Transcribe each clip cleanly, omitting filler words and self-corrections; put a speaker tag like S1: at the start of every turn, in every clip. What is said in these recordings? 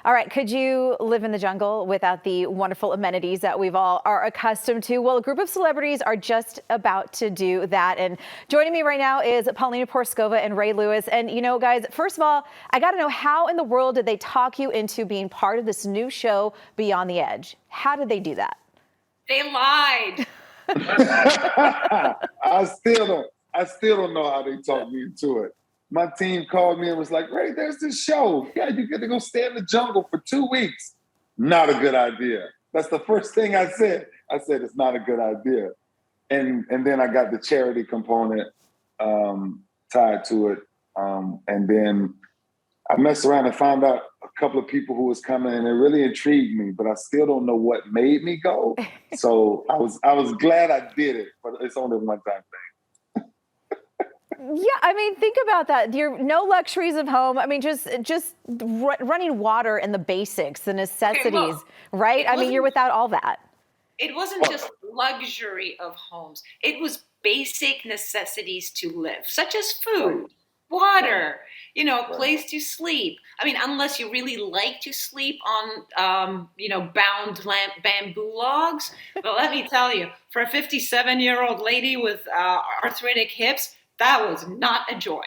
S1: All right, could you live in the jungle without the wonderful amenities that we've all are accustomed to? Well, a group of celebrities are just about to do that. And joining me right now is Paulina Porskova and Ray Lewis. And you know, guys, first of all, I got to know, how in the world did they talk you into being part of this new show, Beyond the Edge? How did they do that?
S2: They lied.
S3: I still don't know how they talked me into it. My team called me and was like, "Ray, there's this show. Yeah, you get to go stay in the jungle for 2 weeks." Not a good idea. That's the first thing I said. I said it's not a good idea. And then I got the charity component tied to it. And then I messed around and found out a couple of people who was coming, and it really intrigued me, but I still don't know what made me go. So I was glad I did it, but it's only a one-time thing.
S1: Yeah, I mean, think about that. You're no luxuries of home. I mean, just running water and the basics, the necessities, right? I mean, you're without all that.
S2: It wasn't just luxury of homes. It was basic necessities to live, such as food, water, a place to sleep. I mean, unless you really like to sleep on, bound bamboo logs. But let me tell you, for a 57-year-old lady with arthritic hips, that was not a joy.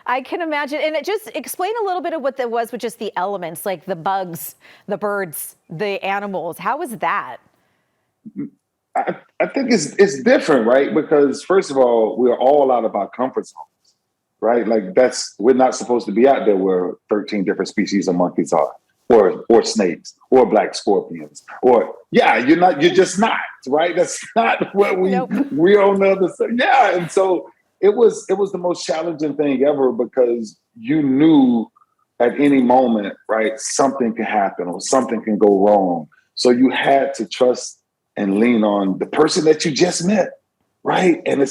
S1: I can imagine. And just explain a little bit of what that was with just the elements, like the bugs, the birds, the animals. How was that?
S3: I think it's different, right? Because first of all, we're all out of our comfort zones, right? Like we're not supposed to be out there where 13 different species of monkeys are, or snakes, or black scorpions, you're just not, right? That's not what we're on the other side. Yeah, and so it was the most challenging thing ever, because you knew at any moment, right, something can happen or something can go wrong. So you had to trust and lean on the person that you just met, right? And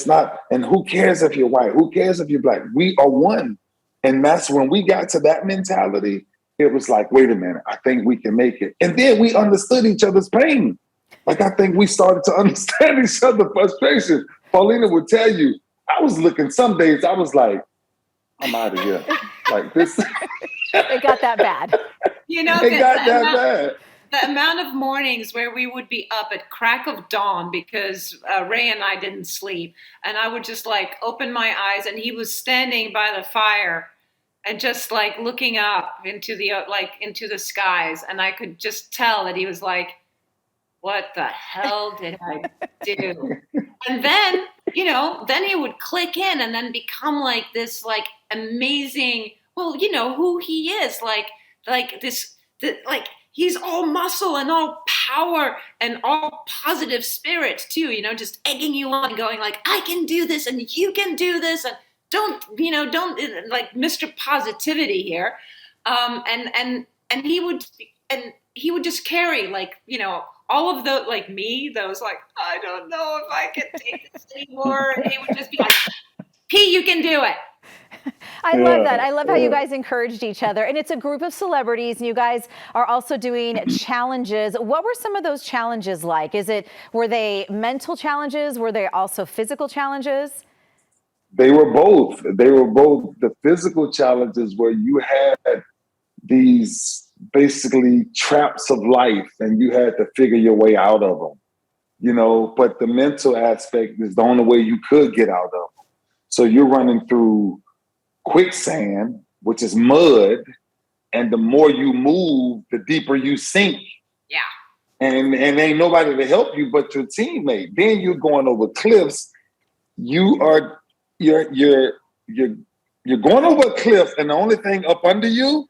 S3: who cares if you're white? Who cares if you're black? We are one. And that's when we got to that mentality, it was like, wait a minute, I think we can make it. And then we understood each other's pain. Like, I think we started to understand each other's frustration. Paulina would tell you, I was looking, some days I was like, I'm out of here. Like this.
S1: It got that bad.
S3: It got that bad.
S2: The amount of mornings where we would be up at crack of dawn because Ray and I didn't sleep. And I would just open my eyes, and he was standing by the fire and just looking up into the skies. And I could just tell that he was like, what the hell did I do? And then, then he would click in and then become this amazing, who he is, he's all muscle and all power and all positive spirit too, just egging you on, going I can do this and you can do this, and don't Mr. Positivity here. And he would just carry all of the those I don't know if I can take this anymore. And he would just be like, P, you can do it.
S1: I love that. I love how you guys encouraged each other. And it's a group of celebrities, and you guys are also doing challenges. What were some of those challenges like? Were they mental challenges? Were they also physical challenges?
S3: They were both. The physical challenges where you had these basically traps of life and you had to figure your way out of them, but the mental aspect is the only way you could get out of them. So you're running through quicksand, which is mud, and the more you move, the deeper you sink.
S2: Yeah.
S3: And ain't nobody to help you but your teammate. Then you're going over cliffs. You're going over a cliff, and the only thing up under you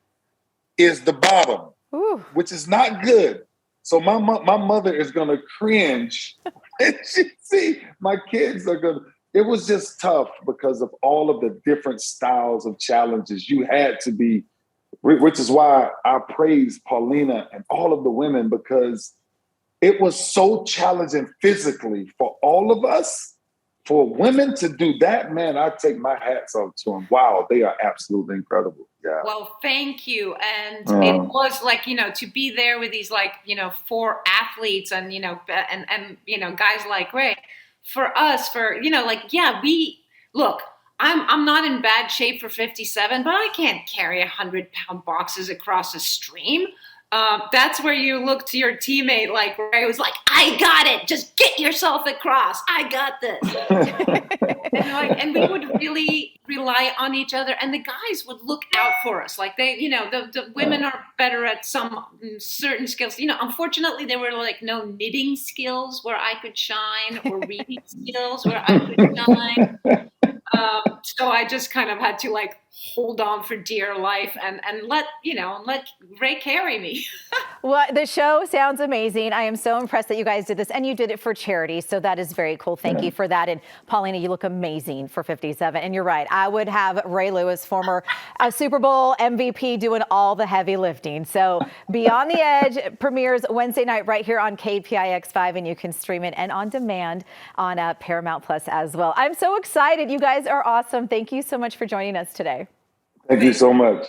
S3: is the bottom. Ooh. Which is not good. So my mother is gonna cringe. And she see my kids are gonna. It was just tough because of all of the different styles of challenges. You had to be, which is why I praise Paulina and all of the women, because it was so challenging physically for all of us. For women to do that, man, I take my hats off to them. Wow, they are absolutely incredible. Yeah.
S2: Well, thank you. And it was to be there with these 4 athletes and guys like Ray. For us, we look, I'm not in bad shape for 57, but I can't carry 100-pound boxes across a stream. That's where you look to your teammate, like Ray was like, I got it. Just get yourself across. I got this. and we would really rely on each other, and the guys would look out for us. Like the women are better at some certain skills. Unfortunately, there were like no knitting skills where I could shine, or reading skills where I could shine. So I just kind of had to like hold on for dear life and let Ray carry me.
S1: Well, the show sounds amazing. I am so impressed that you guys did this, and you did it for charity. So that is very cool. Thank you for that. And Paulina, you look amazing for 57. And you're right. I would have Ray Lewis, former Super Bowl MVP, doing all the heavy lifting. So Beyond the Edge premieres Wednesday night right here on KPIX 5, and you can stream it and on demand on Paramount Plus as well. I'm so excited. You guys are awesome. Thank you so much for joining us today.
S3: Thank you so much.